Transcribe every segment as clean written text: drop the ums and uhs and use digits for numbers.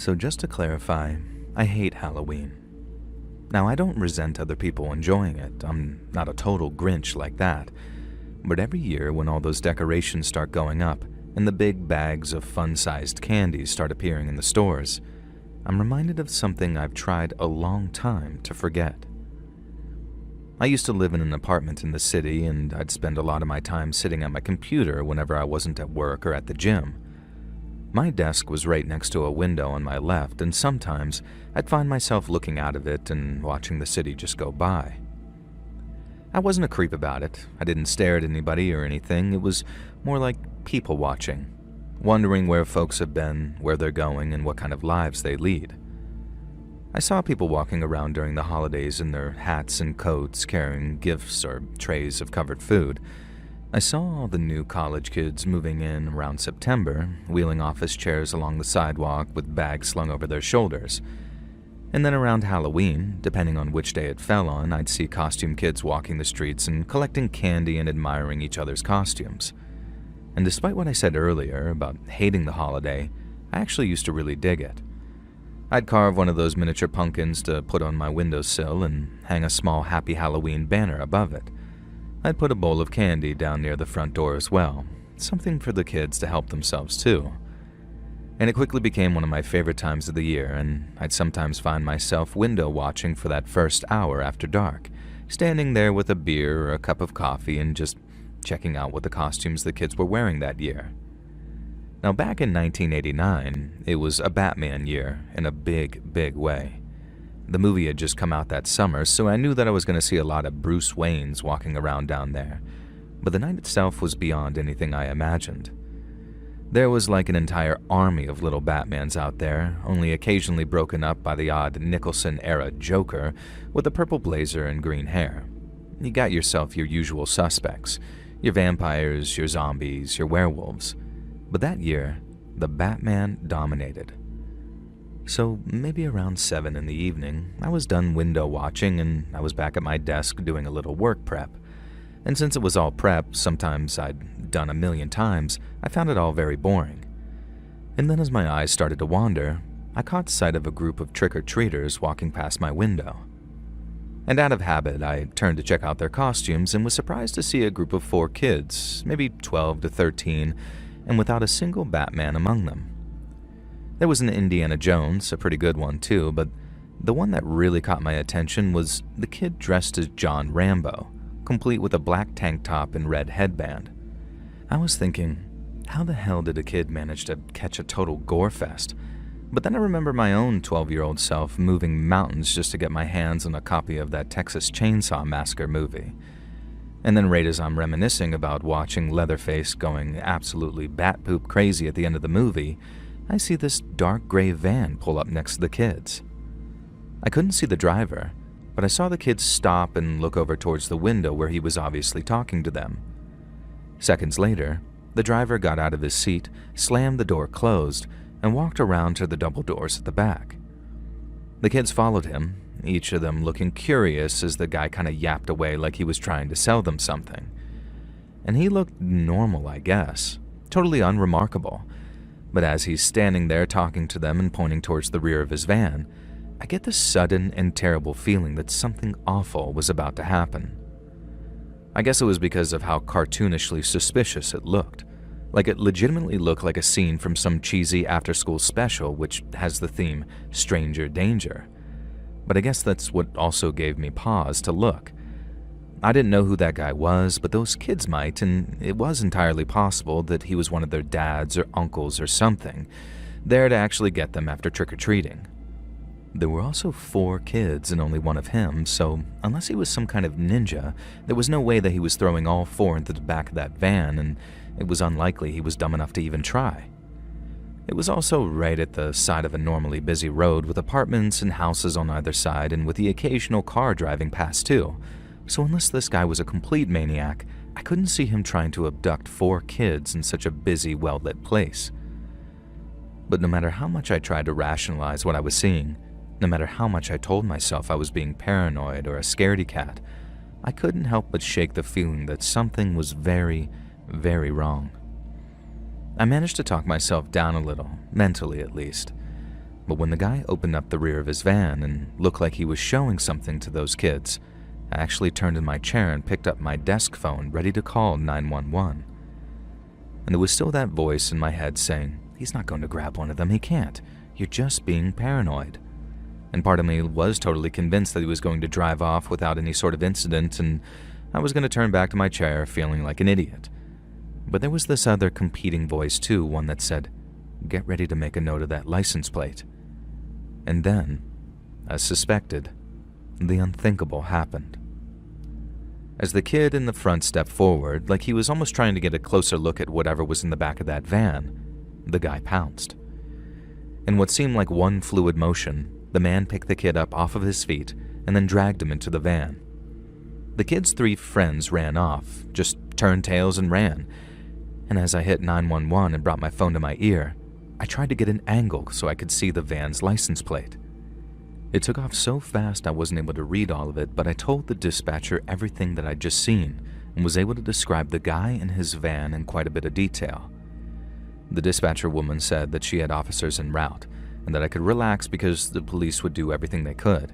So just to clarify, I hate Halloween. Now, I don't resent other people enjoying it. I'm not a total Grinch like that. But every year when all those decorations start going up and the big bags of fun-sized candies start appearing in the stores, I'm reminded of something I've tried a long time to forget. I used to live in an apartment in the city, and I'd spend a lot of my time sitting at my computer whenever I wasn't at work or at the gym. My desk was right next to a window on my left, and sometimes I'd find myself looking out of it and watching the city just go by. I wasn't a creep about it. I didn't stare at anybody or anything. It was more like people watching, wondering where folks have been, where they're going, and what kind of lives they lead. I saw people walking around during the holidays in their hats and coats, carrying gifts or trays of covered food. I saw all the new college kids moving in around September, wheeling office chairs along the sidewalk with bags slung over their shoulders. And then around Halloween, depending on which day it fell on, I'd see costume kids walking the streets and collecting candy and admiring each other's costumes. And despite what I said earlier about hating the holiday, I actually used to really dig it. I'd carve one of those miniature pumpkins to put on my windowsill and hang a small Happy Halloween banner above it. I'd put a bowl of candy down near the front door as well, something for the kids to help themselves too. And it quickly became one of my favorite times of the year, and I'd sometimes find myself window watching for that first hour after dark, standing there with a beer or a cup of coffee and just checking out what the costumes the kids were wearing that year. Now, back in 1989, it was a Batman year in a big, big way. The movie had just come out that summer, so I knew that I was going to see a lot of Bruce Waynes walking around down there. But the night itself was beyond anything I imagined. There was like an entire army of little Batmans out there, only occasionally broken up by the odd Nicholson-era Joker with a purple blazer and green hair. You got yourself your usual suspects, your vampires, your zombies, your werewolves. But that year, the Batman dominated. So maybe around 7 in the evening, I was done window watching and I was back at my desk doing a little work prep. And since it was all prep, sometimes I'd done a million times, I found it all very boring. And then as my eyes started to wander, I caught sight of a group of trick-or-treaters walking past my window. And out of habit, I turned to check out their costumes and was surprised to see a group of 4 kids, maybe 12 to 13, and without a single Batman among them. There was an Indiana Jones, a pretty good one too, but the one that really caught my attention was the kid dressed as John Rambo, complete with a black tank top and red headband. I was thinking, how the hell did a kid manage to catch a total gore fest? But then I remember my own 12-year-old self moving mountains just to get my hands on a copy of that Texas Chainsaw Massacre movie. And then right as I'm reminiscing about watching Leatherface going absolutely bat-poop crazy at the end of the movie, I see this dark gray van pull up next to the kids. I couldn't see the driver, but I saw the kids stop and look over towards the window where he was obviously talking to them. Seconds later, the driver got out of his seat, slammed the door closed, and walked around to the double doors at the back. The kids followed him, each of them looking curious as the guy kind of yapped away like he was trying to sell them something. And he looked normal, I guess, totally unremarkable. But as he's standing there talking to them and pointing towards the rear of his van, I get this sudden and terrible feeling that something awful was about to happen. I guess it was because of how cartoonishly suspicious it looked. Like it legitimately looked like a scene from some cheesy after-school special which has the theme Stranger Danger. But I guess that's what also gave me pause to look. I didn't know who that guy was, but those kids might, and it was entirely possible that he was one of their dads or uncles or something, there to actually get them after trick-or-treating. There were also 4 kids and only one of him, so unless he was some kind of ninja, there was no way that he was throwing all 4 into the back of that van, and it was unlikely he was dumb enough to even try. It was also right at the side of a normally busy road with apartments and houses on either side and with the occasional car driving past too. So unless this guy was a complete maniac, I couldn't see him trying to abduct 4 kids in such a busy, well-lit place. But no matter how much I tried to rationalize what I was seeing, no matter how much I told myself I was being paranoid or a scaredy cat, I couldn't help but shake the feeling that something was very, very wrong. I managed to talk myself down a little, mentally at least. But when the guy opened up the rear of his van and looked like he was showing something to those kids, I actually turned in my chair and picked up my desk phone ready to call 911. And there was still that voice in my head saying, "He's not going to grab one of them, he can't. You're just being paranoid." And part of me was totally convinced that he was going to drive off without any sort of incident, and I was going to turn back to my chair feeling like an idiot. But there was this other competing voice too, one that said, "Get ready to make a note of that license plate." And then, as suspected, the unthinkable happened. As the kid in the front stepped forward, like he was almost trying to get a closer look at whatever was in the back of that van, the guy pounced. In what seemed like one fluid motion, the man picked the kid up off of his feet and then dragged him into the van. The kid's 3 friends ran off, just turned tails and ran, and as I hit 911 and brought my phone to my ear, I tried to get an angle so I could see the van's license plate. It took off so fast I wasn't able to read all of it, but I told the dispatcher everything that I'd just seen and was able to describe the guy and his van in quite a bit of detail. The dispatcher woman said that she had officers en route and that I could relax because the police would do everything they could.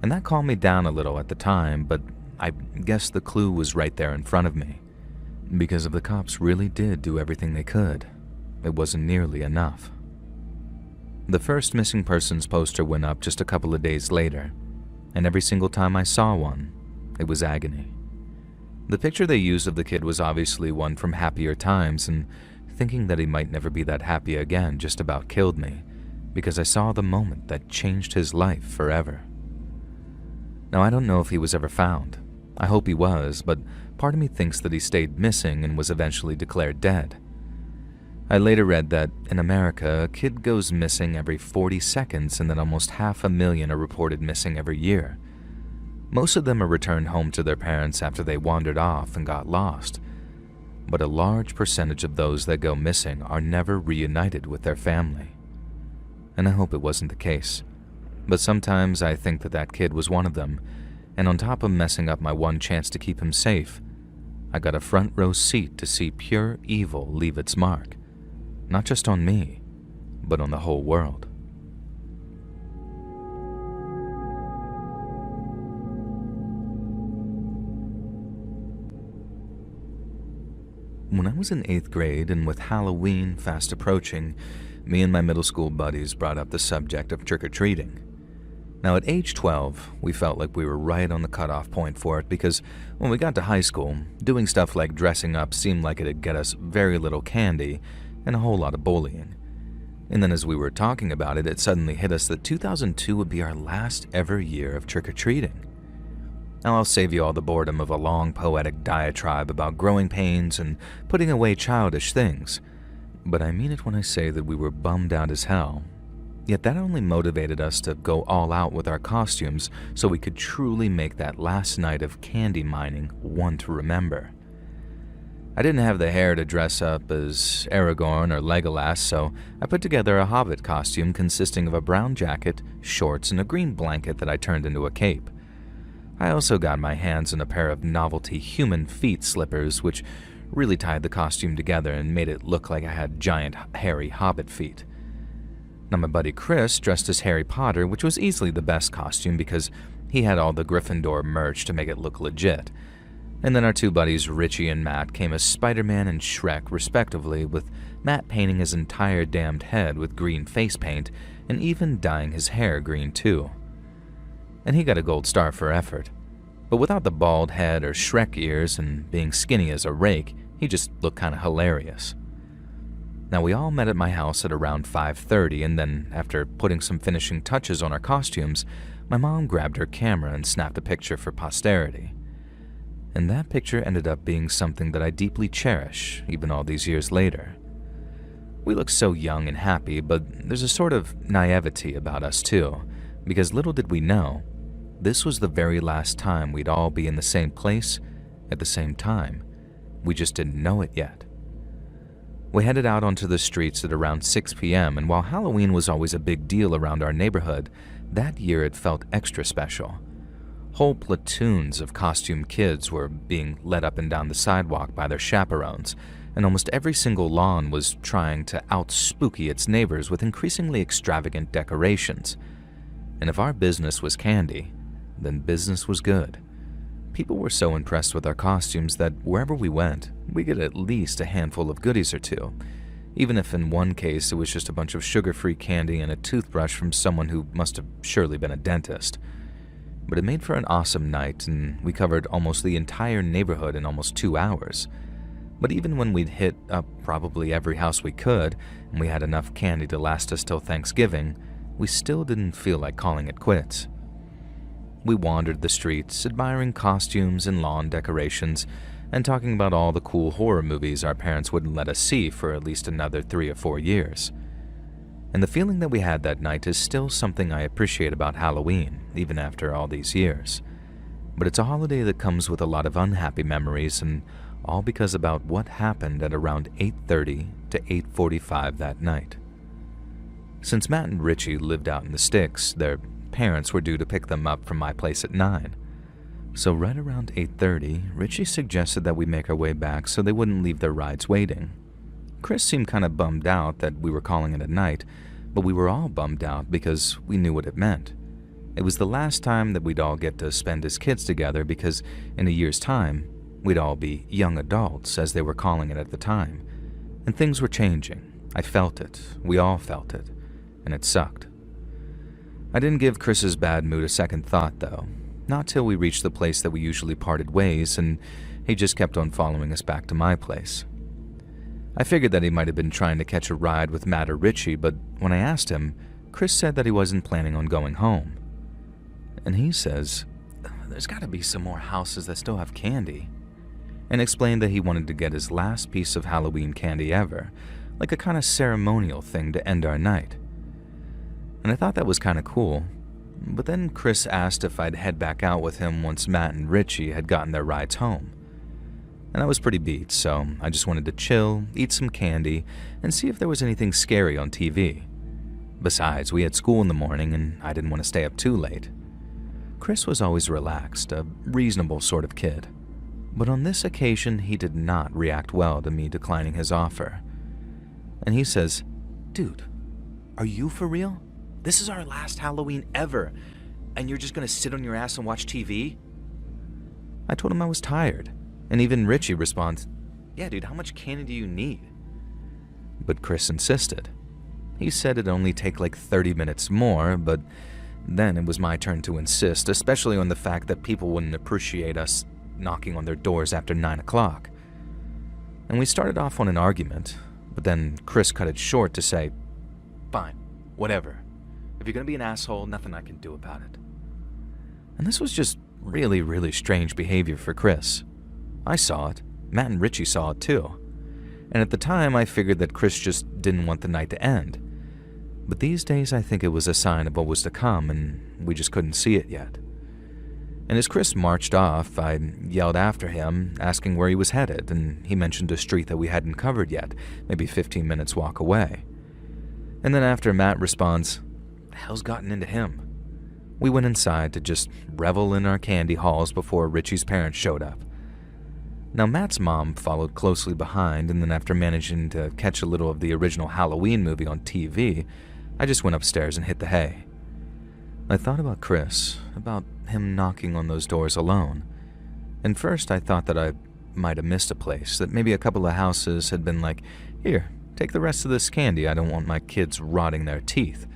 And that calmed me down a little at the time, but I guess the clue was right there in front of me. Because if the cops really did do everything they could, it wasn't nearly enough. The first missing persons poster went up just a couple of days later, and every single time I saw one, it was agony. The picture they used of the kid was obviously one from happier times, and thinking that he might never be that happy again just about killed me, because I saw the moment that changed his life forever. Now, I don't know if he was ever found. I hope he was, but part of me thinks that he stayed missing and was eventually declared dead. I later read that in America, a kid goes missing every 40 seconds and that almost 500,000 are reported missing every year. Most of them are returned home to their parents after they wandered off and got lost, but a large percentage of those that go missing are never reunited with their family. And I hope it wasn't the case, but sometimes I think that that kid was one of them, and on top of messing up my one chance to keep him safe, I got a front row seat to see pure evil leave its mark. Not just on me, but on the whole world. When I was in 8th grade and with Halloween fast approaching, me and my middle school buddies brought up the subject of trick-or-treating. Now at age 12, we felt like we were right on the cutoff point for it because when we got to high school, doing stuff like dressing up seemed like it'd get us very little candy and a whole lot of bullying. And then as we were talking about it, it suddenly hit us that 2002 would be our last ever year of trick-or-treating. Now I'll save you all the boredom of a long poetic diatribe about growing pains and putting away childish things, but I mean it when I say that we were bummed out as hell. Yet that only motivated us to go all out with our costumes so we could truly make that last night of candy mining one to remember. I didn't have the hair to dress up as Aragorn or Legolas, so I put together a hobbit costume consisting of a brown jacket, shorts, and a green blanket that I turned into a cape. I also got my hands on a pair of novelty human feet slippers, which really tied the costume together and made it look like I had giant, hairy hobbit feet. Now my buddy Chris dressed as Harry Potter, which was easily the best costume because he had all the Gryffindor merch to make it look legit. And then our 2 buddies, Richie and Matt, came as Spider-Man and Shrek, respectively, with Matt painting his entire damned head with green face paint and even dyeing his hair green too. And he got a gold star for effort. But without the bald head or Shrek ears and being skinny as a rake, he just looked kind of hilarious. Now we all met at my house at around 5:30, and then after putting some finishing touches on our costumes, my mom grabbed her camera and snapped a picture for posterity. And that picture ended up being something that I deeply cherish, even all these years later. We look so young and happy, but there's a sort of naivety about us too, because little did we know, this was the very last time we'd all be in the same place at the same time. We just didn't know it yet. We headed out onto the streets at around 6 p.m., and while Halloween was always a big deal around our neighborhood, that year it felt extra special. Whole platoons of costumed kids were being led up and down the sidewalk by their chaperones, and almost every single lawn was trying to out-spooky its neighbors with increasingly extravagant decorations. And if our business was candy, then business was good. People were so impressed with our costumes that wherever we went, we get at least a handful of goodies or two, even if in one case it was just a bunch of sugar-free candy and a toothbrush from someone who must have surely been a dentist. But it made for an awesome night, and we covered almost the entire neighborhood in almost 2 hours. But even when we'd hit up probably every house we could, and we had enough candy to last us till Thanksgiving, we still didn't feel like calling it quits. We wandered the streets, admiring costumes and lawn decorations, and talking about all the cool horror movies our parents wouldn't let us see for at least another 3 or 4 years. And the feeling that we had that night is still something I appreciate about Halloween, even after all these years. But it's a holiday that comes with a lot of unhappy memories, and all because about what happened at around 8:30 to 8:45 that night. Since Matt and Richie lived out in the sticks, their parents were due to pick them up from my place at 9. So right around 8:30, Richie suggested that we make our way back so they wouldn't leave their rides waiting. Chris seemed kind of bummed out that we were calling it a night, but we were all bummed out because we knew what it meant. It was the last time that we'd all get to spend as kids together because in a year's time, we'd all be young adults, as they were calling it at the time. And things were changing. I felt it. We all felt it. And it sucked. I didn't give Chris's bad mood a second thought, though. Not till we reached the place that we usually parted ways, and he just kept on following us back to my place. I figured that he might have been trying to catch a ride with Matt or Richie, but when I asked him, Chris said that he wasn't planning on going home. And he says, "There's got to be some more houses that still have candy," and explained that he wanted to get his last piece of Halloween candy ever, like a kind of ceremonial thing to end our night. And I thought that was kind of cool, but then Chris asked if I'd head back out with him once Matt and Richie had gotten their rides home. And I was pretty beat, so I just wanted to chill, eat some candy, and see if there was anything scary on TV. Besides, we had school in the morning and I didn't want to stay up too late. Chris was always relaxed, a reasonable sort of kid. But on this occasion, he did not react well to me declining his offer. And he says, "Dude, are you for real? This is our last Halloween ever, and you're just gonna sit on your ass and watch TV?" I told him I was tired, and even Richie responds, "Yeah, dude, how much candy do you need?" But Chris insisted. He said it'd only take like 30 minutes more, but then it was my turn to insist, especially on the fact that people wouldn't appreciate us knocking on their doors after 9 o'clock. And we started off on an argument, but then Chris cut it short to say, "Fine, whatever. If you're gonna be an asshole, nothing I can do about it." And this was just really, really strange behavior for Chris. I saw it. Matt and Richie saw it too. And at the time, I figured that Chris just didn't want the night to end. But these days, I think it was a sign of what was to come, and we just couldn't see it yet. And as Chris marched off, I yelled after him, asking where he was headed, and he mentioned a street that we hadn't covered yet, maybe 15 minutes walk away. And then after Matt responds, "The hell's gotten into him?" we went inside to just revel in our candy hauls before Richie's parents showed up. Now, Matt's mom followed closely behind, and then after managing to catch a little of the original Halloween movie on TV, I just went upstairs and hit the hay. I thought about Chris, about him knocking on those doors alone. And first I thought that I might have missed a place, that maybe a couple of houses had been like, "Here, take the rest of this candy, I don't want my kids rotting their teeth."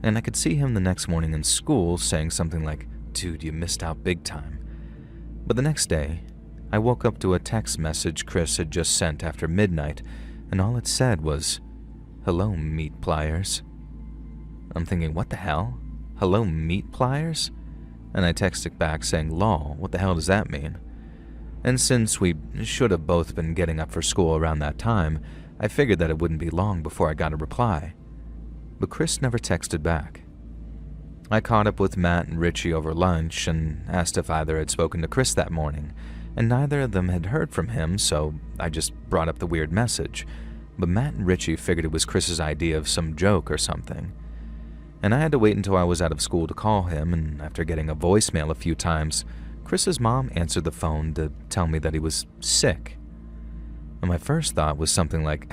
And I could see him the next morning in school saying something like, "Dude, you missed out big time." But the next day, I woke up to a text message Chris had just sent after midnight, and all it said was, "Hello, meat pliers." I'm thinking, what the hell? Hello, meat pliers? And I texted back saying, "Lol, what the hell does that mean?" And since we should have both been getting up for school around that time, I figured that it wouldn't be long before I got a reply. But Chris never texted back. I caught up with Matt and Richie over lunch and asked if either had spoken to Chris that morning, and neither of them had heard from him, so I just brought up the weird message. But Matt and Richie figured it was Chris's idea of some joke or something. And I had to wait until I was out of school to call him, and after getting a voicemail a few times, Chris's mom answered the phone to tell me that he was sick. And my first thought was something like,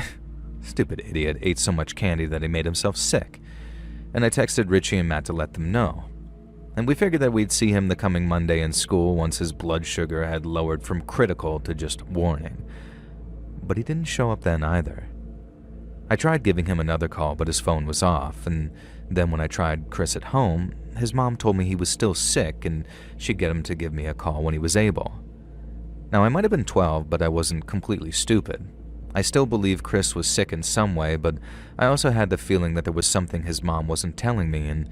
stupid idiot ate so much candy that he made himself sick. And I texted Richie and Matt to let them know. And we figured that we'd see him the coming Monday in school once his blood sugar had lowered from critical to just warning. But he didn't show up then either. I tried giving him another call, but his phone was off, and then when I tried Chris at home, his mom told me he was still sick and she'd get him to give me a call when he was able. Now, I might have been 12, but I wasn't completely stupid. I still believe Chris was sick in some way, but I also had the feeling that there was something his mom wasn't telling me, and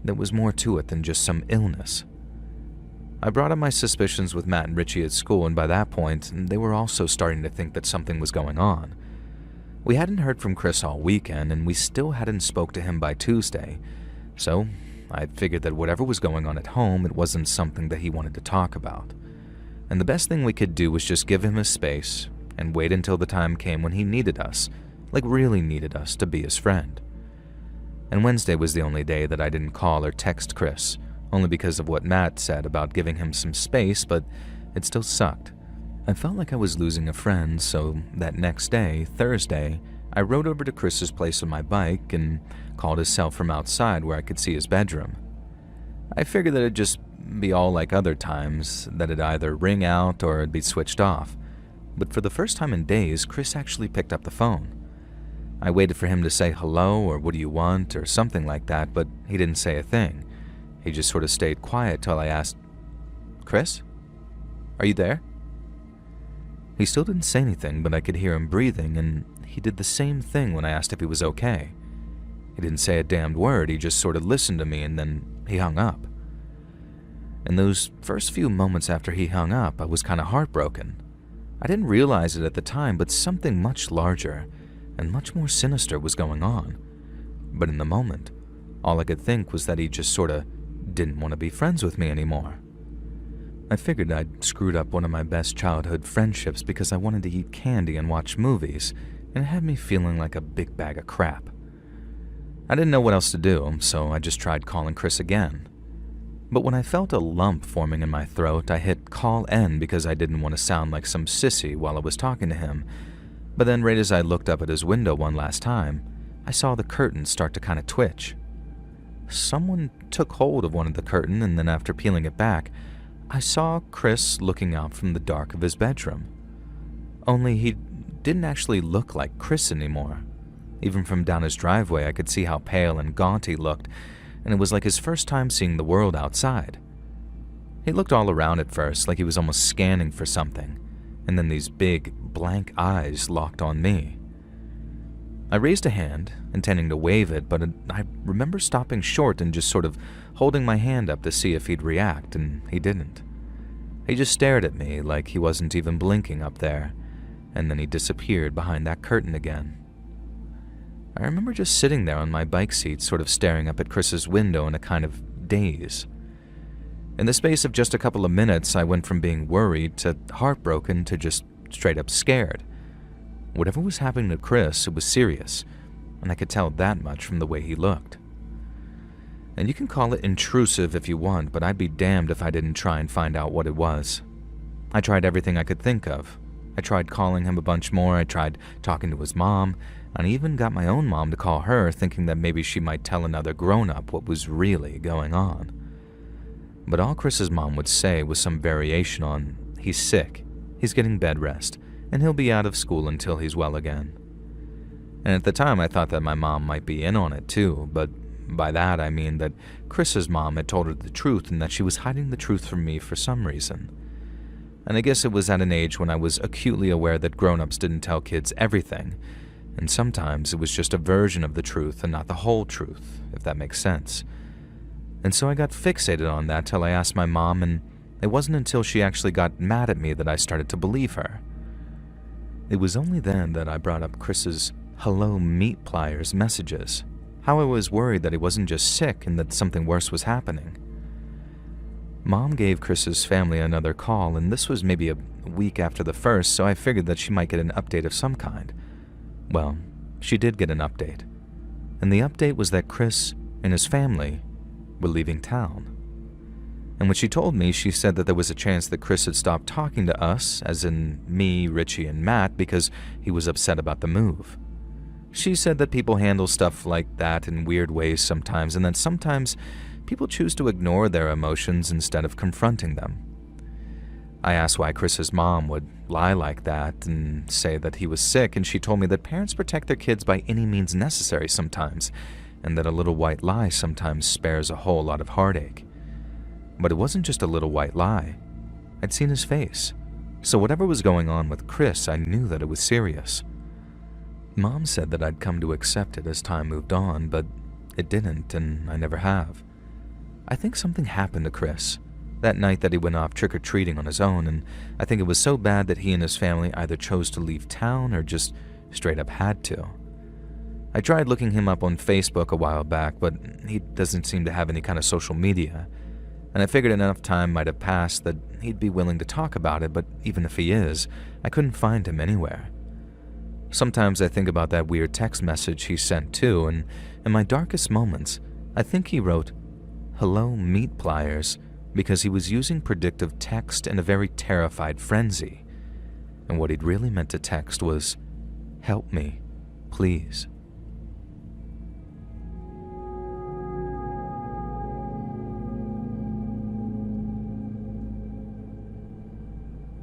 there was more to it than just some illness. I brought up my suspicions with Matt and Richie at school, and by that point, they were also starting to think that something was going on. We hadn't heard from Chris all weekend, and we still hadn't spoke to him by Tuesday, so I figured that whatever was going on at home, it wasn't something that he wanted to talk about. And the best thing we could do was just give him his space and wait until the time came when he needed us, like really needed us to be his friend. And Wednesday was the only day that I didn't call or text Chris, only because of what Matt said about giving him some space, but it still sucked. I felt like I was losing a friend, so that next day, Thursday, I rode over to Chris's place on my bike and called his cell from outside where I could see his bedroom. I figured that it'd just be all like other times, that it'd either ring out or it'd be switched off. But for the first time in days, Chris actually picked up the phone. I waited for him to say hello or what do you want or something like that, but he didn't say a thing. He just sort of stayed quiet till I asked, "Chris? Are you there?" He still didn't say anything, but I could hear him breathing, and he did the same thing when I asked if he was okay. He didn't say a damned word, he just sort of listened to me, and then he hung up. In those first few moments after he hung up, I was kind of heartbroken. I didn't realize it at the time, but something much larger and much more sinister was going on. But in the moment, all I could think was that he just sort of didn't want to be friends with me anymore. I figured I'd screwed up one of my best childhood friendships because I wanted to eat candy and watch movies, and it had me feeling like a big bag of crap. I didn't know what else to do, so I just tried calling Chris again. But when I felt a lump forming in my throat, I hit call N because I didn't want to sound like some sissy while I was talking to him. But then right as I looked up at his window one last time, I saw the curtain start to kind of twitch. Someone took hold of one of the curtain, and then after peeling it back, I saw Chris looking out from the dark of his bedroom. Only he didn't actually look like Chris anymore. Even from down his driveway, I could see how pale and gaunt he looked, and it was like his first time seeing the world outside. He looked all around at first, like he was almost scanning for something, and then these big, blank eyes locked on me. I raised a hand, intending to wave it, but I remember stopping short and just sort of holding my hand up to see if he'd react, and he didn't. He just stared at me like he wasn't even blinking up there, and then he disappeared behind that curtain again. I remember just sitting there on my bike seat, sort of staring up at Chris's window in a kind of daze. In the space of just a couple of minutes, I went from being worried to heartbroken to just straight up scared. Whatever was happening to Chris, it was serious, and I could tell that much from the way he looked. And you can call it intrusive if you want, but I'd be damned if I didn't try and find out what it was. I tried everything I could think of. I tried calling him a bunch more, I tried talking to his mom, and I even got my own mom to call her, thinking that maybe she might tell another grown-up what was really going on. But all Chris's mom would say was some variation on, "He's sick, he's getting bed rest, and he'll be out of school until he's well again." And at the time I thought that my mom might be in on it too, but by that I mean that Chris's mom had told her the truth and that she was hiding the truth from me for some reason. And I guess it was at an age when I was acutely aware that grown-ups didn't tell kids everything, and sometimes it was just a version of the truth and not the whole truth, if that makes sense. And so I got fixated on that till I asked my mom, and it wasn't until she actually got mad at me that I started to believe her. It was only then that I brought up Chris's "hello meat pliers" messages, how I was worried that he wasn't just sick and that something worse was happening. Mom gave Chris's family another call, and this was maybe a week after the first, so I figured that she might get an update of some kind. Well, she did get an update, and the update was that Chris and his family were leaving town. And when she told me, she said that there was a chance that Chris had stopped talking to us, as in me, Richie, and Matt, because he was upset about the move. She said that people handle stuff like that in weird ways sometimes, and that sometimes people choose to ignore their emotions instead of confronting them. I asked why Chris's mom would lie like that and say that he was sick, and she told me that parents protect their kids by any means necessary sometimes, and that a little white lie sometimes spares a whole lot of heartache. But it wasn't just a little white lie. I'd seen his face. So whatever was going on with Chris, I knew that it was serious. Mom said that I'd come to accept it as time moved on, but it didn't, and I never have. I think something happened to Chris that night that he went off trick-or-treating on his own, and I think it was so bad that he and his family either chose to leave town or just straight up had to. I tried looking him up on Facebook a while back, but he doesn't seem to have any kind of social media, and I figured enough time might have passed that he'd be willing to talk about it, but even if he is, I couldn't find him anywhere. Sometimes I think about that weird text message he sent too, and in my darkest moments, I think he wrote, "Hello, meat pliers," because he was using predictive text in a very terrified frenzy. And what he'd really meant to text was, "Help me, please."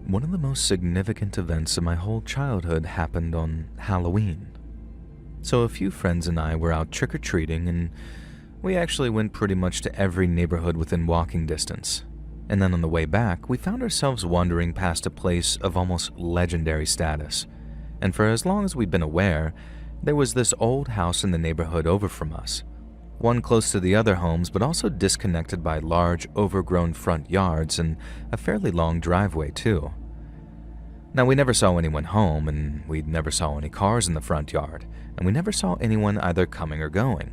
One of the most significant events of my whole childhood happened on Halloween. So a few friends and I were out trick-or-treating, and we actually went pretty much to every neighborhood within walking distance. And then on the way back, we found ourselves wandering past a place of almost legendary status. And for as long as we'd been aware, there was this old house in the neighborhood over from us. One close to the other homes, but also disconnected by large, overgrown front yards and a fairly long driveway too. Now, we never saw anyone home, and we never saw any cars in the front yard, and we never saw anyone either coming or going.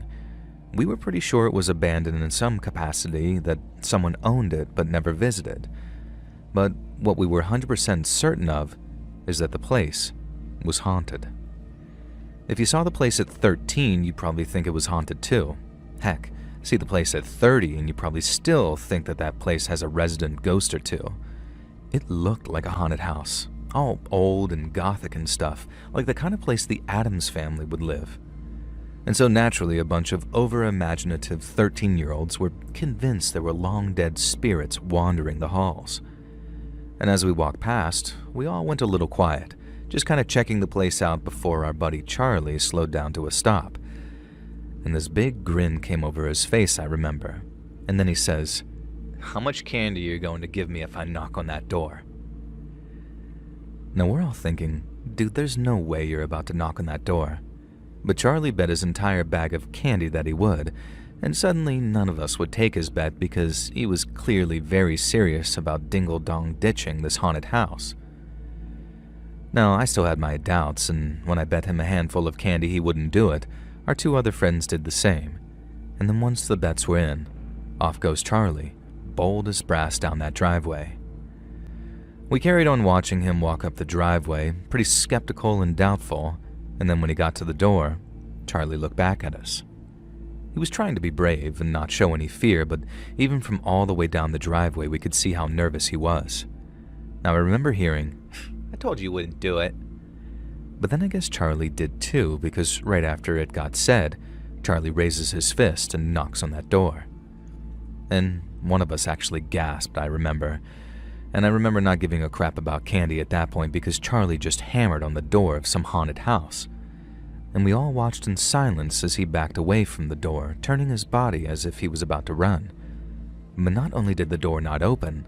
We were pretty sure it was abandoned in some capacity, that someone owned it but never visited. But what we were 100% certain of is that the place was haunted. If you saw the place at 13, you'd probably think it was haunted too. Heck, see the place at 30 and you probably still think that that place has a resident ghost or two. It looked like a haunted house, all old and gothic and stuff, like the kind of place the Addams family would live. And so naturally, a bunch of over-imaginative 13-year-olds were convinced there were long-dead spirits wandering the halls. And as we walked past, we all went a little quiet, just kind of checking the place out before our buddy Charlie slowed down to a stop. And this big grin came over his face, I remember. And then he says, "How much candy are you going to give me if I knock on that door?" Now we're all thinking, dude, there's no way you're about to knock on that door. But Charlie bet his entire bag of candy that he would, and suddenly none of us would take his bet because he was clearly very serious about dingle-dong ditching this haunted house. Now, I still had my doubts, and when I bet him a handful of candy he wouldn't do it, our two other friends did the same. And then once the bets were in, off goes Charlie, bold as brass down that driveway. We carried on watching him walk up the driveway, pretty skeptical and doubtful, and then when he got to the door, Charlie looked back at us. He was trying to be brave and not show any fear, but even from all the way down the driveway we could see how nervous he was. Now I remember hearing, "I told you wouldn't do it." But then I guess Charlie did too, because right after it got said, Charlie raises his fist and knocks on that door. And one of us actually gasped, I remember. And I remember not giving a crap about candy at that point because Charlie just hammered on the door of some haunted house. And we all watched in silence as he backed away from the door, turning his body as if he was about to run. But not only did the door not open,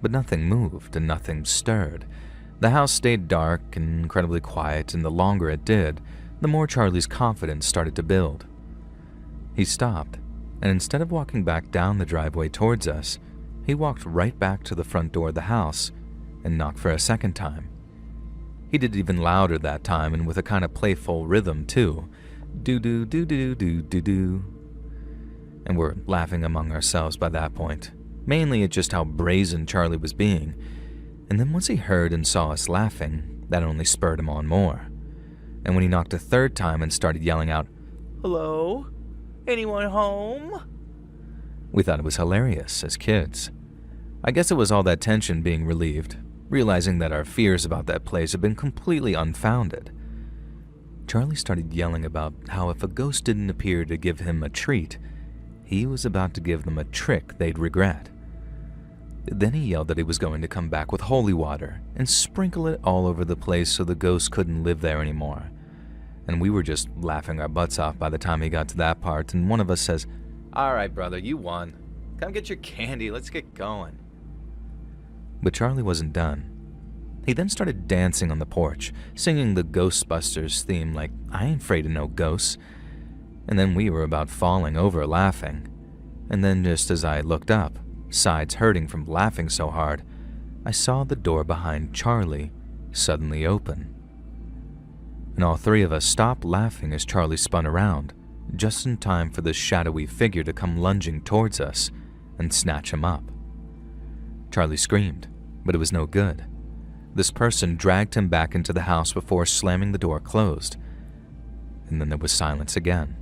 but nothing moved and nothing stirred. The house stayed dark and incredibly quiet, and the longer it did, the more Charlie's confidence started to build. He stopped, and instead of walking back down the driveway towards us, he walked right back to the front door of the house and knocked for a second time. He did it even louder that time and with a kind of playful rhythm too. Do-do, do-do, do-do-do. And we're laughing among ourselves by that point, mainly at just how brazen Charlie was being. And then once he heard and saw us laughing, that only spurred him on more. And when he knocked a third time and started yelling out, "Hello? Anyone home?" We thought it was hilarious as kids. I guess it was all that tension being relieved, realizing that our fears about that place had been completely unfounded. Charlie started yelling about how if a ghost didn't appear to give him a treat, he was about to give them a trick they'd regret. Then he yelled that he was going to come back with holy water and sprinkle it all over the place so the ghost couldn't live there anymore. And we were just laughing our butts off by the time he got to that part, and one of us says, "All right, brother, you won. Come get your candy, let's get going." But Charlie wasn't done. He then started dancing on the porch, singing the Ghostbusters theme like, "I ain't afraid of no ghosts." And then we were about falling over laughing. And then just as I looked up, sides hurting from laughing so hard, I saw the door behind Charlie suddenly open. And all three of us stopped laughing as Charlie spun around, just in time for this shadowy figure to come lunging towards us and snatch him up. Charlie screamed, but it was no good. This person dragged him back into the house before slamming the door closed, and then there was silence again.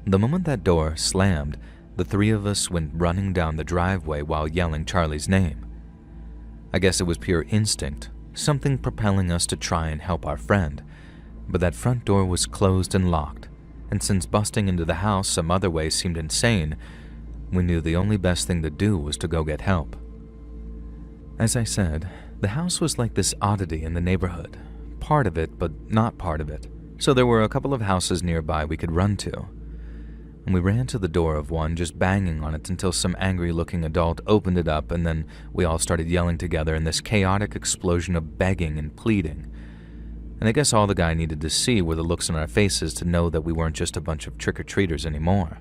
The moment that door slammed, the three of us went running down the driveway while yelling Charlie's name. I guess it was pure instinct, something propelling us to try and help our friend, but that front door was closed and locked, and since busting into the house some other way seemed insane, we knew the only best thing to do was to go get help. As I said, the house was like this oddity in the neighborhood, part of it but not part of it, so there were a couple of houses nearby we could run to. And we ran to the door of one, just banging on it until some angry-looking adult opened it up, and then we all started yelling together in this chaotic explosion of begging and pleading. And I guess all the guy needed to see were the looks on our faces to know that we weren't just a bunch of trick-or-treaters anymore.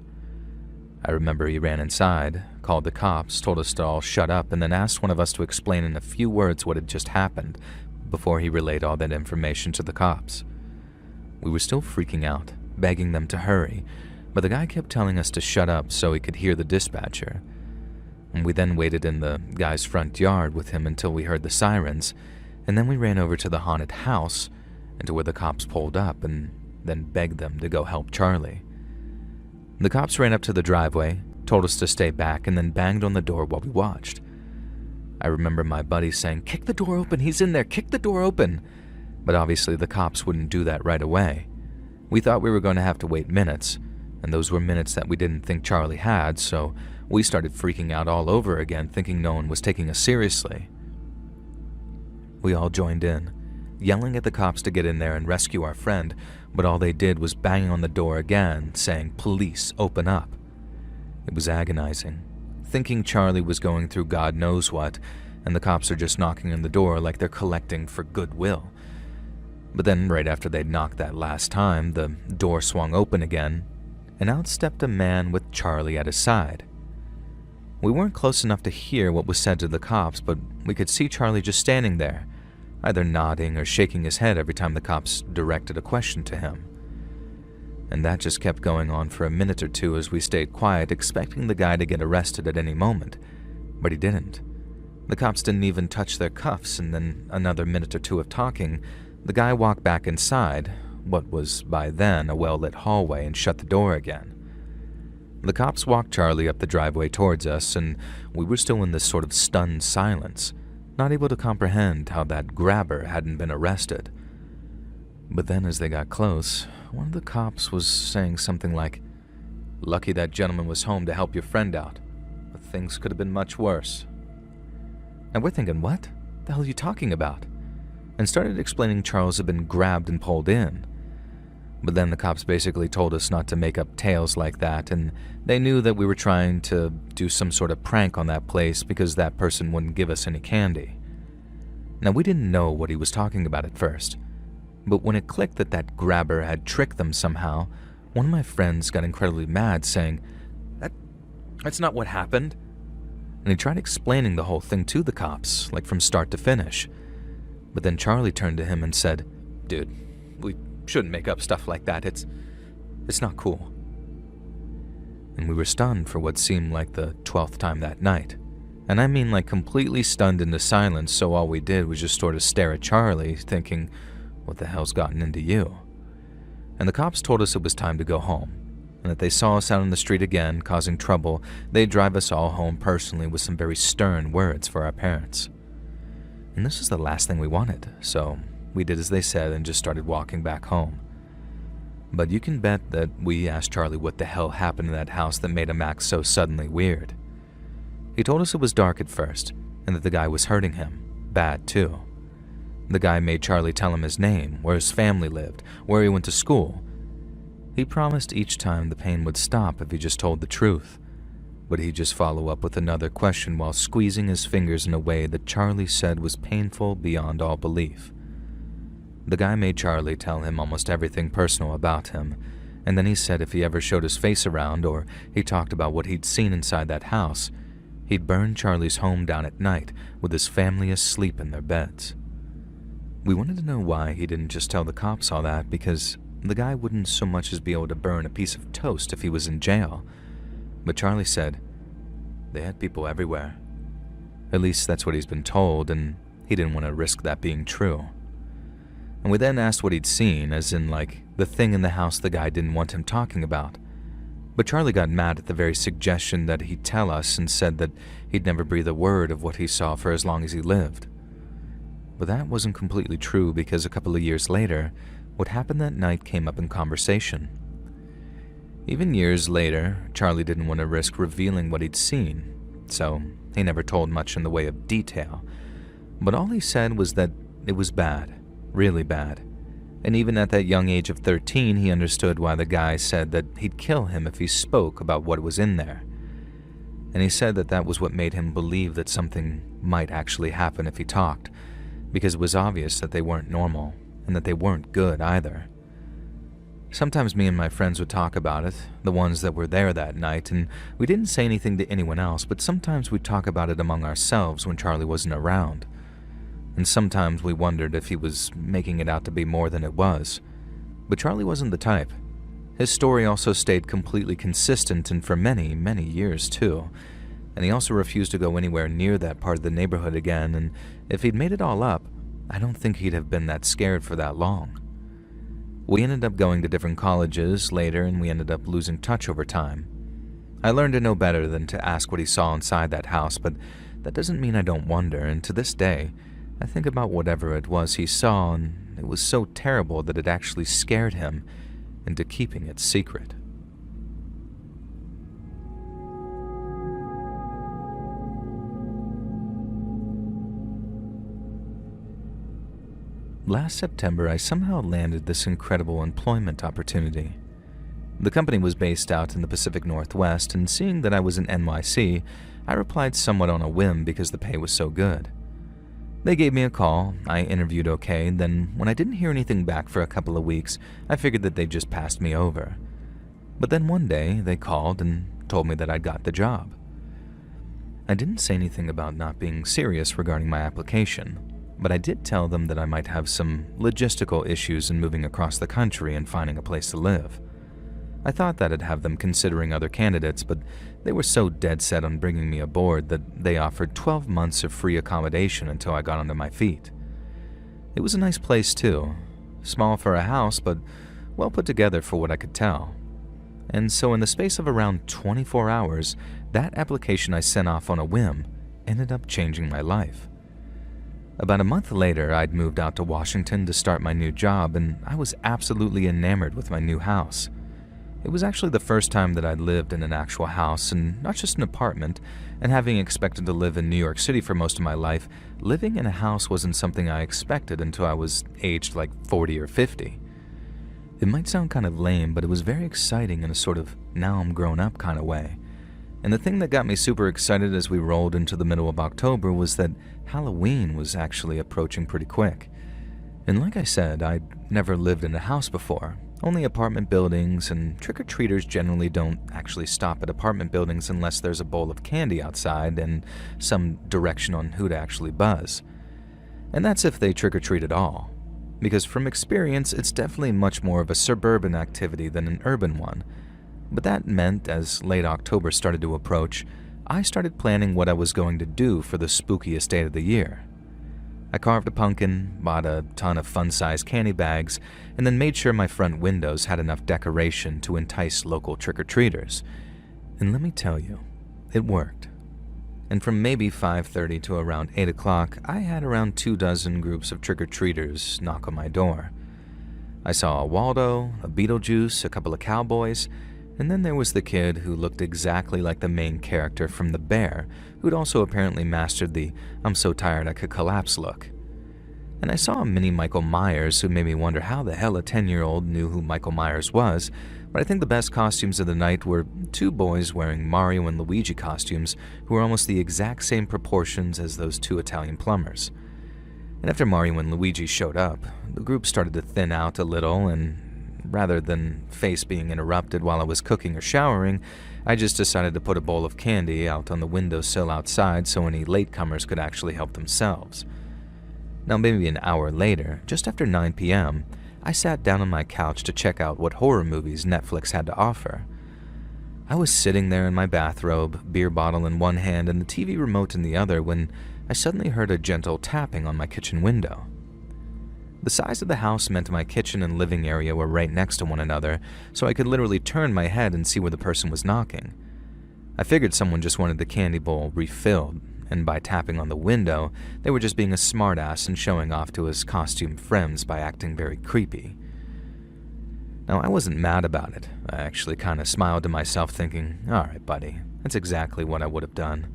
I remember he ran inside, called the cops, told us to all shut up, and then asked one of us to explain in a few words what had just happened before he relayed all that information to the cops. We were still freaking out, begging them to hurry, but the guy kept telling us to shut up so he could hear the dispatcher. And we then waited in the guy's front yard with him until we heard the sirens, and then we ran over to the haunted house and to where the cops pulled up and then begged them to go help Charlie. The cops ran up to the driveway, told us to stay back, and then banged on the door while we watched. I remember my buddy saying, "Kick the door open, he's in there, kick the door open." But obviously the cops wouldn't do that right away. We thought we were going to have to wait minutes, and those were minutes that we didn't think Charlie had, so we started freaking out all over again, thinking no one was taking us seriously. We all joined in, yelling at the cops to get in there and rescue our friend, but all they did was bang on the door again, saying, "Police, open up." It was agonizing, thinking Charlie was going through God knows what, and the cops are just knocking on the door like they're collecting for goodwill. But then, right after they'd knocked that last time, the door swung open again, and out stepped a man with Charlie at his side. We weren't close enough to hear what was said to the cops, but we could see Charlie just standing there, either nodding or shaking his head every time the cops directed a question to him. And that just kept going on for a minute or two as we stayed quiet, expecting the guy to get arrested at any moment, but he didn't. The cops didn't even touch their cuffs, and then another minute or two of talking, the guy walked back inside what was by then a well-lit hallway and shut the door again. The cops walked Charlie up the driveway towards us, and we were still in this sort of stunned silence, not able to comprehend how that grabber hadn't been arrested. But then as they got close, one of the cops was saying something like, "Lucky that gentleman was home to help your friend out, but things could have been much worse." And we're thinking, what the hell are you talking about? And started explaining Charles had been grabbed and pulled in. But then the cops basically told us not to make up tales like that, and they knew that we were trying to do some sort of prank on that place because that person wouldn't give us any candy. Now, we didn't know what he was talking about at first, but when it clicked that that grabber had tricked them somehow, one of my friends got incredibly mad, saying, That's not what happened." And he tried explaining the whole thing to the cops, like from start to finish. But then Charlie turned to him and said, "Dude, we shouldn't make up stuff like that. It's not cool." And we were stunned for what seemed like the 12th time that night. And I mean like completely stunned into silence, so all we did was just sort of stare at Charlie, thinking, what the hell's gotten into you? And the cops told us it was time to go home. and if they saw us out on the street again causing trouble, they'd drive us all home personally with some very stern words for our parents. And this was the last thing we wanted, so we did as they said and just started walking back home. But you can bet that we asked Charlie what the hell happened in that house that made him act so suddenly weird. He told us it was dark at first, and that the guy was hurting him, bad too. The guy made Charlie tell him his name, where his family lived, where he went to school. He promised each time the pain would stop if he just told the truth, but he'd just follow up with another question while squeezing his fingers in a way that Charlie said was painful beyond all belief. The guy made Charlie tell him almost everything personal about him, and then he said if he ever showed his face around or he talked about what he'd seen inside that house, he'd burn Charlie's home down at night with his family asleep in their beds. We wanted to know why he didn't just tell the cops all that, because the guy wouldn't so much as be able to burn a piece of toast if he was in jail. But Charlie said they had people everywhere. At least that's what he's been told, and he didn't want to risk that being true. And we then asked what he'd seen, as in like the thing in the house the guy didn't want him talking about. But Charlie got mad at the very suggestion that he tell us and said that he'd never breathe a word of what he saw for as long as he lived. But that wasn't completely true, because a couple of years later, what happened that night came up in conversation. Even years later, Charlie didn't want to risk revealing what he'd seen, so he never told much in the way of detail. But all he said was that it was bad, really bad. And even at that young age of 13, he understood why the guy said that he'd kill him if he spoke about what was in there. And he said that that was what made him believe that something might actually happen if he talked, because it was obvious that they weren't normal, and that they weren't good either. Sometimes me and my friends would talk about it, the ones that were there that night, and we didn't say anything to anyone else, but sometimes we'd talk about it among ourselves when Charlie wasn't around. And sometimes we wondered if he was making it out to be more than it was. But Charlie wasn't the type. His story also stayed completely consistent, and for many, many years too. And he also refused to go anywhere near that part of the neighborhood again, and if he'd made it all up, I don't think he'd have been that scared for that long. We ended up going to different colleges later, and we ended up losing touch over time. I learned to know better than to ask what he saw inside that house, but that doesn't mean I don't wonder, and to this day, I think about whatever it was he saw, and it was so terrible that it actually scared him into keeping it secret. Last September, I somehow landed this incredible employment opportunity. The company was based out in the Pacific Northwest, and seeing that I was in NYC, I replied somewhat on a whim because the pay was so good. They gave me a call, I interviewed okay, and then when I didn't hear anything back for a couple of weeks, I figured that they'd just passed me over. But then one day, they called and told me that I'd got the job. I didn't say anything about not being serious regarding my application, but I did tell them that I might have some logistical issues in moving across the country and finding a place to live. I thought that'd have them considering other candidates, but they were so dead set on bringing me aboard that they offered 12 months of free accommodation until I got onto my feet. It was a nice place too, small for a house, but well put together for what I could tell. And so in the space of around 24 hours, that application I sent off on a whim ended up changing my life. About a month later, I'd moved out to Washington to start my new job, and I was absolutely enamored with my new house. It was actually the first time that I'd lived in an actual house, and not just an apartment, and having expected to live in New York City for most of my life, living in a house wasn't something I expected until I was aged like 40 or 50. It might sound kind of lame, but it was very exciting in a sort of now I'm grown up kind of way. And the thing that got me super excited as we rolled into the middle of October was that Halloween was actually approaching pretty quick. And like I said, I'd never lived in a house before, only apartment buildings, and trick-or-treaters generally don't actually stop at apartment buildings unless there's a bowl of candy outside and some direction on who to actually buzz. And that's if they trick-or-treat at all, because from experience, it's definitely much more of a suburban activity than an urban one. But that meant, as late October started to approach, I started planning what I was going to do for the spookiest day of the year. I carved a pumpkin, bought a ton of fun-sized candy bags, and then made sure my front windows had enough decoration to entice local trick-or-treaters. And let me tell you, it worked. And from maybe 5:30 to around 8 o'clock, I had around 24 groups of trick-or-treaters knock on my door. I saw a Waldo, a Beetlejuice, a couple of cowboys, and then there was the kid who looked exactly like the main character from The Bear, who'd also apparently mastered the "I'm so tired I could collapse" look. And I saw a mini Michael Myers who made me wonder how the hell a 10-year-old knew who Michael Myers was, but I think the best costumes of the night were two boys wearing Mario and Luigi costumes who were almost the exact same proportions as those two Italian plumbers. And after Mario and Luigi showed up, the group started to thin out a little, and rather than face being interrupted while I was cooking or showering, I just decided to put a bowl of candy out on the windowsill outside so any latecomers could actually help themselves. Now, maybe an hour later, just after 9 p.m., I sat down on my couch to check out what horror movies Netflix had to offer. I was sitting there in my bathrobe, beer bottle in one hand and the TV remote in the other, when I suddenly heard a gentle tapping on my kitchen window. The size of the house meant my kitchen and living area were right next to one another, so I could literally turn my head and see where the person was knocking. I figured someone just wanted the candy bowl refilled, and by tapping on the window, they were just being a smartass and showing off to his costume friends by acting very creepy. Now, I wasn't mad about it. I actually kind of smiled to myself thinking, alright buddy, that's exactly what I would have done.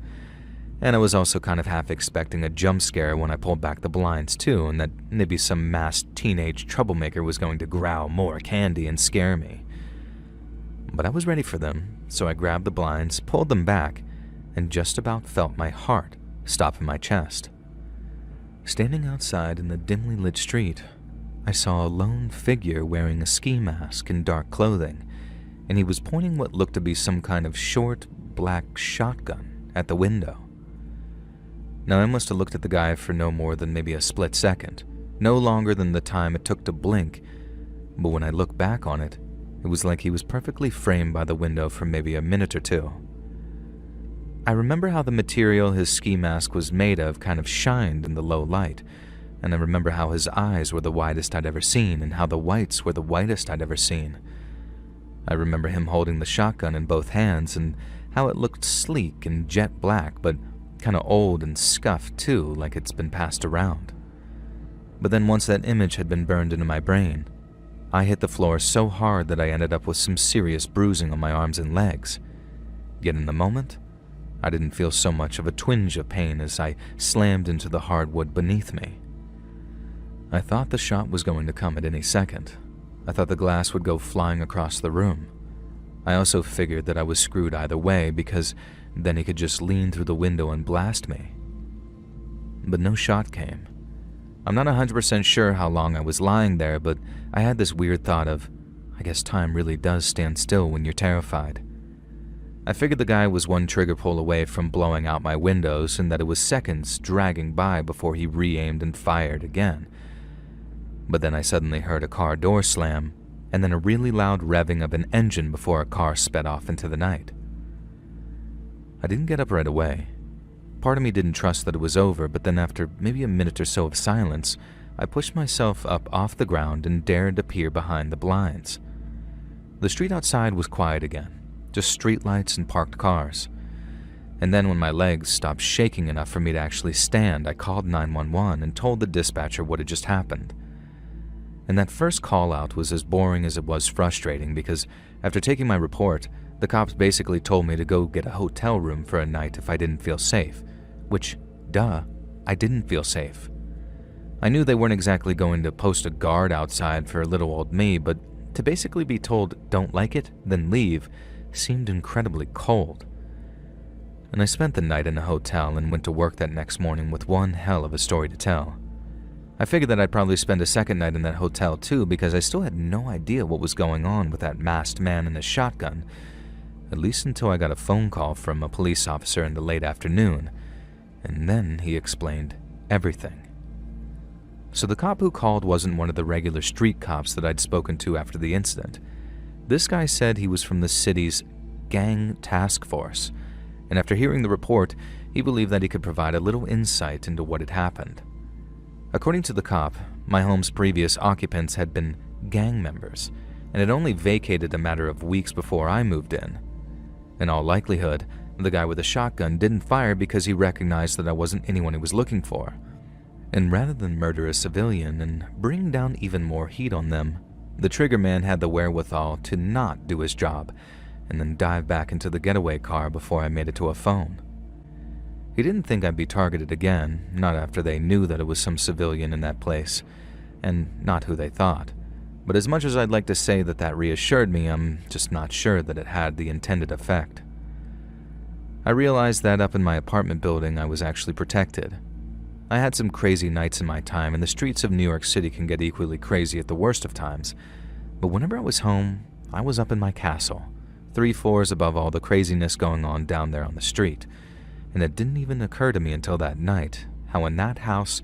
And I was also kind of half expecting a jump scare when I pulled back the blinds too, and that maybe some masked teenage troublemaker was going to growl more candy and scare me. But I was ready for them, so I grabbed the blinds, pulled them back, and just about felt my heart stop in my chest. Standing outside in the dimly lit street, I saw a lone figure wearing a ski mask and dark clothing, and he was pointing what looked to be some kind of short, black shotgun at the window. Now, I must have looked at the guy for no more than maybe a split second, no longer than the time it took to blink, but when I look back on it, it was like he was perfectly framed by the window for maybe a minute or two. I remember how the material his ski mask was made of kind of shined in the low light, and I remember how his eyes were the widest I'd ever seen and how the whites were the whitest I'd ever seen. I remember him holding the shotgun in both hands and how it looked sleek and jet black, but kind of old and scuffed too, like it's been passed around. But then once that image had been burned into my brain, I hit the floor so hard that I ended up with some serious bruising on my arms and legs. Yet in the moment, I didn't feel so much of a twinge of pain as I slammed into the hardwood beneath me. I thought the shot was going to come at any second. I thought the glass would go flying across the room. I also figured that I was screwed either way because then he could just lean through the window and blast me. But no shot came. I'm not 100% sure how long I was lying there, but I had this weird thought of, I guess time really does stand still when you're terrified. I figured the guy was one trigger pull away from blowing out my windows and that it was seconds dragging by before he re-aimed and fired again. But then I suddenly heard a car door slam and then a really loud revving of an engine before a car sped off into the night. I didn't get up right away. Part of me didn't trust that it was over, but then after maybe a minute or so of silence, I pushed myself up off the ground and dared to peer behind the blinds. The street outside was quiet again. Just streetlights and parked cars. And then when my legs stopped shaking enough for me to actually stand, I called 911 and told the dispatcher what had just happened. And that first call out was as boring as it was frustrating because after taking my report, the cops basically told me to go get a hotel room for a night if I didn't feel safe, which, duh, I didn't feel safe. I knew they weren't exactly going to post a guard outside for little old me, but to basically be told don't like it, then leave, seemed incredibly cold. And I spent the night in a hotel and went to work that next morning with one hell of a story to tell. I figured that I'd probably spend a second night in that hotel too because I still had no idea what was going on with that masked man and his shotgun, at least until I got a phone call from a police officer in the late afternoon, and then he explained everything. So the cop who called wasn't one of the regular street cops that I'd spoken to after the incident. This guy said he was from the city's gang task force, and after hearing the report, he believed that he could provide a little insight into what had happened. According to the cop, my home's previous occupants had been gang members and had only vacated a matter of weeks before I moved in. In all likelihood, the guy with the shotgun didn't fire because he recognized that I wasn't anyone he was looking for. And rather than murder a civilian and bring down even more heat on them, the trigger man had the wherewithal to not do his job and then dive back into the getaway car before I made it to a phone. He didn't think I'd be targeted again, not after they knew that it was some civilian in that place, and not who they thought. But as much as I'd like to say that that reassured me, I'm just not sure that it had the intended effect. I realized that up in my apartment building I was actually protected. I had some crazy nights in my time, and the streets of New York City can get equally crazy at the worst of times. But whenever I was home, I was up in my castle, 3 floors above all the craziness going on down there on the street. And it didn't even occur to me until that night how in that house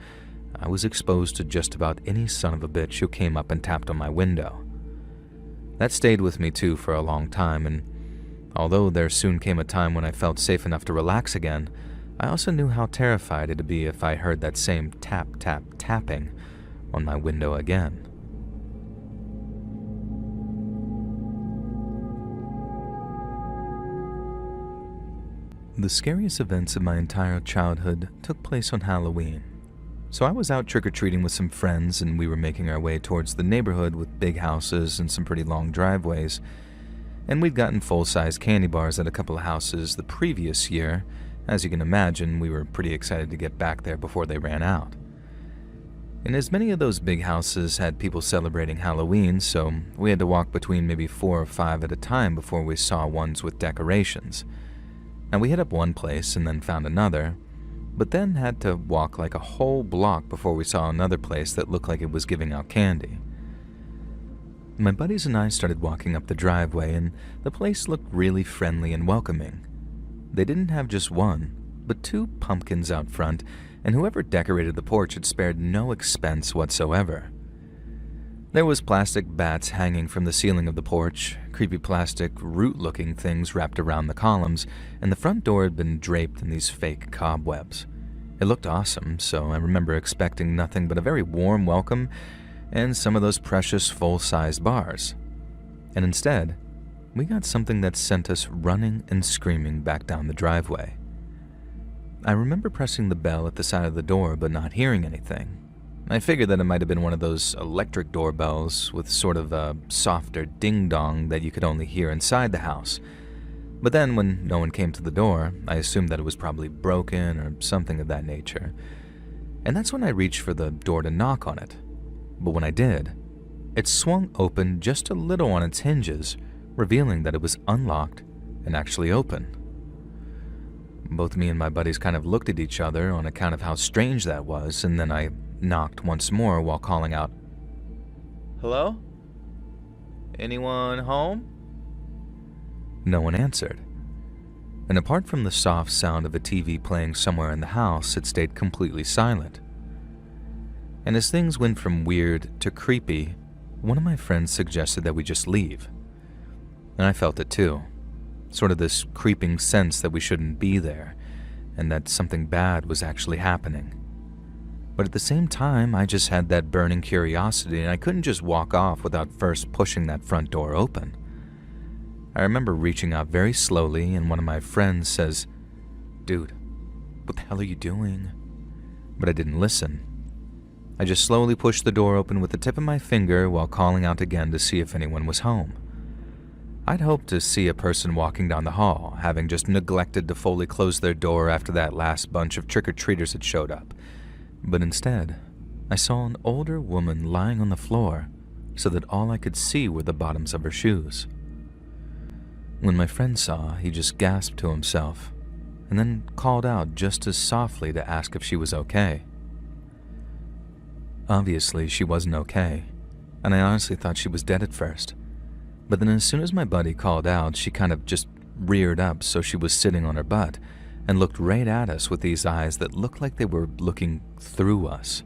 I was exposed to just about any son of a bitch who came up and tapped on my window. That stayed with me too for a long time, and although there soon came a time when I felt safe enough to relax again, I also knew how terrified it'd be if I heard that same tap, tap, tapping on my window again. The scariest events of my entire childhood took place on Halloween. So I was out trick-or-treating with some friends, and we were making our way towards the neighborhood with big houses and some pretty long driveways. And we'd gotten full-size candy bars at a couple of houses the previous year. As you can imagine, we were pretty excited to get back there before they ran out. And as many of those big houses had people celebrating Halloween, so we had to walk between maybe 4 or 5 at a time before we saw ones with decorations. Now we hit up one place and then found another, but then had to walk like a whole block before we saw another place that looked like it was giving out candy. My buddies and I started walking up the driveway, and the place looked really friendly and welcoming. They didn't have just one, but 2 pumpkins out front, and whoever decorated the porch had spared no expense whatsoever. There was plastic bats hanging from the ceiling of the porch, creepy plastic root-looking things wrapped around the columns, and the front door had been draped in these fake cobwebs. It looked awesome, so I remember expecting nothing but a very warm welcome and some of those precious full-sized bars. And instead, we got something that sent us running and screaming back down the driveway. I remember pressing the bell at the side of the door but not hearing anything. I figured that it might have been one of those electric doorbells with sort of a softer ding-dong that you could only hear inside the house. But then when no one came to the door, I assumed that it was probably broken or something of that nature. And that's when I reached for the door to knock on it. But when I did, it swung open just a little on its hinges, revealing that it was unlocked and actually open. Both me and my buddies kind of looked at each other on account of how strange that was, and then I knocked once more while calling out, "Hello? Anyone home?" No one answered. And apart from the soft sound of a TV playing somewhere in the house, it stayed completely silent. And as things went from weird to creepy, one of my friends suggested that we just leave. And I felt it too. Sort of this creeping sense that we shouldn't be there, and that something bad was actually happening. But at the same time, I just had that burning curiosity, and I couldn't just walk off without first pushing that front door open. I remember reaching out very slowly, and one of my friends says, "Dude, what the hell are you doing?" But I didn't listen. I just slowly pushed the door open with the tip of my finger while calling out again to see if anyone was home. I'd hoped to see a person walking down the hall, having just neglected to fully close their door after that last bunch of trick-or-treaters had showed up. But instead, I saw an older woman lying on the floor so that all I could see were the bottoms of her shoes. When my friend saw, he just gasped to himself and then called out just as softly to ask if she was okay. Obviously, she wasn't okay, and I honestly thought she was dead at first. But then as soon as my buddy called out, she kind of just reared up so she was sitting on her butt and looked right at us with these eyes that looked like they were looking through us.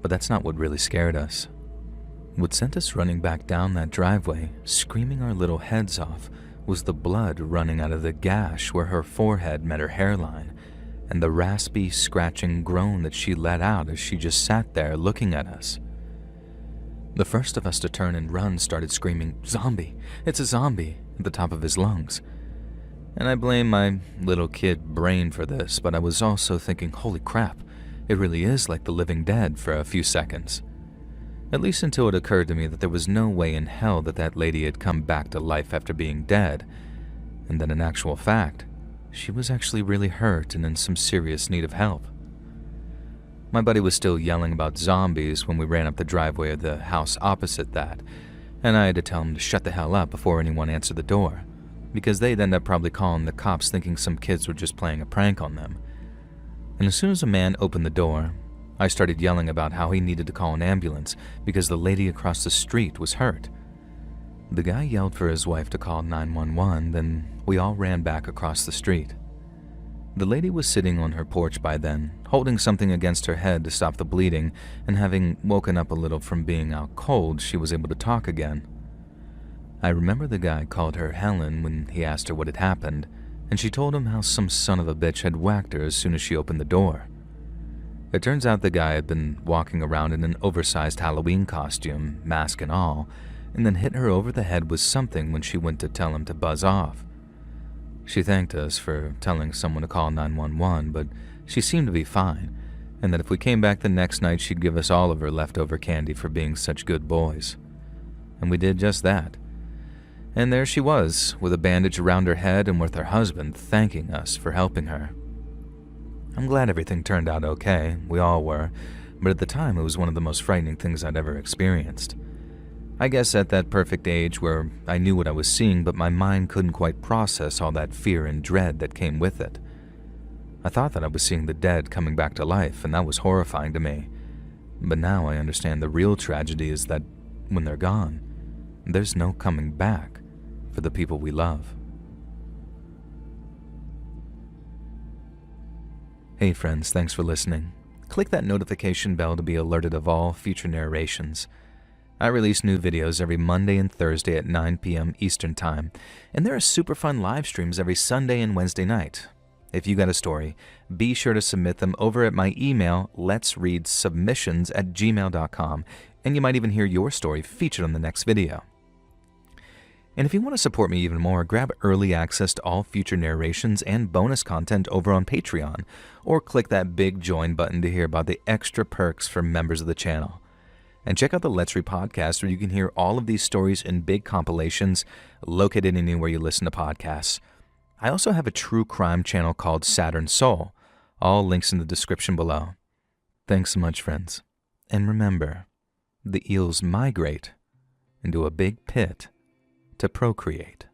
But that's not what really scared us. What sent us running back down that driveway, screaming our little heads off, was the blood running out of the gash where her forehead met her hairline, and the raspy, scratching groan that she let out as she just sat there looking at us. The first of us to turn and run started screaming, "Zombie! It's a zombie!" at the top of his lungs. And I blame my little kid brain for this, but I was also thinking, holy crap, it really is like the living dead for a few seconds. At least until it occurred to me that there was no way in hell that that lady had come back to life after being dead, and that in actual fact, she was actually really hurt and in some serious need of help. My buddy was still yelling about zombies when we ran up the driveway of the house opposite that, and I had to tell him to shut the hell up before anyone answered the door, because they'd end up probably calling the cops thinking some kids were just playing a prank on them. And as soon as a man opened the door, I started yelling about how he needed to call an ambulance because the lady across the street was hurt. The guy yelled for his wife to call 911, then we all ran back across the street. The lady was sitting on her porch by then, holding something against her head to stop the bleeding, and having woken up a little from being out cold, she was able to talk again. I remember the guy called her Helen when he asked her what had happened, and she told him how some son of a bitch had whacked her as soon as she opened the door. It turns out the guy had been walking around in an oversized Halloween costume, mask and all, and then hit her over the head with something when she went to tell him to buzz off. She thanked us for telling someone to call 911, but she seemed to be fine, and that if we came back the next night she'd give us all of her leftover candy for being such good boys. And we did just that. And there she was, with a bandage around her head and with her husband thanking us for helping her. I'm glad everything turned out okay, we all were, but at the time it was one of the most frightening things I'd ever experienced. I guess at that perfect age where I knew what I was seeing, but my mind couldn't quite process all that fear and dread that came with it. I thought that I was seeing the dead coming back to life, and that was horrifying to me. But now I understand the real tragedy is that when they're gone, there's no coming back for the people we love. Hey friends, thanks for listening. Click that notification bell to be alerted of all future narrations. I release new videos every Monday and Thursday at 9 p.m. Eastern Time, and there are super fun live streams every Sunday and Wednesday night. If you got a story, be sure to submit them over at my email, letsreadsubmissions@gmail.com, and you might even hear your story featured on the next video. And if you want to support me even more, grab early access to all future narrations and bonus content over on Patreon, or click that big join button to hear about the extra perks for members of the channel. And check out the Let's Read podcast, where you can hear all of these stories in big compilations located anywhere you listen to podcasts. I also have a true crime channel called Saturn Soul. All links in the description below. Thanks so much, friends. And remember, the eels migrate into a big pit to procreate.